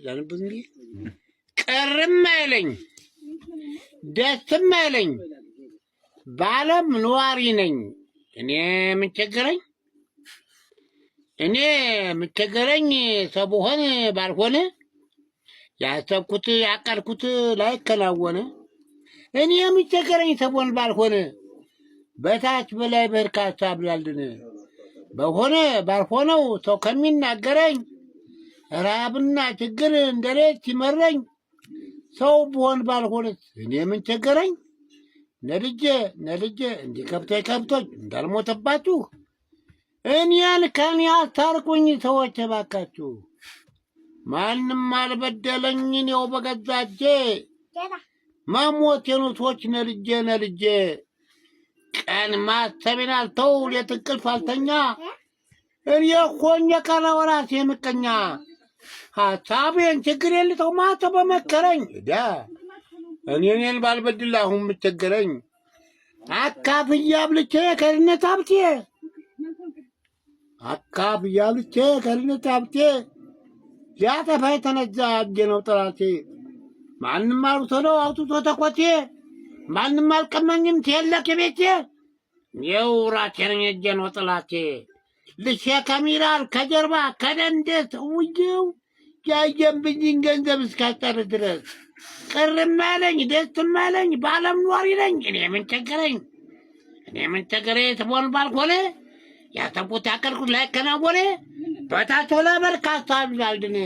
ለንብዝ እንዴ ቅርም አይለኝ ደስም አይለኝ ባለም ነዋሪ ነኝ እኔ ምን ቸገረኝ ሰው ብሆን ባልሆነ ያሰብኩት ያቀልኩት ላይከናወን እኔ ምን ቸገረኝ ሰው ብሆን ባልሆነ በታች በላይ በርካታ ብላልድን በሆነ ባልሆነው ሰው ከሚናገረኝ ራብና ችግር እንደሌት ሲመረኝ ሰው ብሆን ባልሆነ እኔ ምን ቸገረኝ ነልጄ እንዲህ ከብቶች እንዳልሞተባችሁ እኔን ከኔ አስታርቁኝ ሰዎች እባካችሁ ማንም አልበደለኝ እኔው በገዛ እጄ መሞቴን ሰዎች ነልጄ ቀን ማሰቤን አልተው ሌት እንቅልፍ አልተኛ እኔ ሆኜ ቀረው ራሴ ምቀኛ ሀሳቤን ችግሬን ልተው ማታ በመከረኝ እኔን ባልበድል አሁን ምቸገረኝ አካፍዬ አብልቼ ከድነት ሀብቴ ሊያጠፋ የተነዛ እጄ ነው ጠላቴ ማንም አሉቶ ነው አውጥቶ ተኮቴ ማንም አልቀመኝም ትየለክ ቤቴ ይው ራሴን እጄ ነው ጠላቴ ልሼ ከሚራል ከጀርባ ከደንደስ ውዬው ያየንብኝን ገንዘብ እስካጠር ድረስ ቅርም አለኝ ደስም አለኝ ባለም ኗሪ ነኝ እኔ ምን ቸገረኝ ትቦን ባልሆነ ያሰብኩት ያቀልኩት ላይከናወነ በታች በርካታ ብላልድን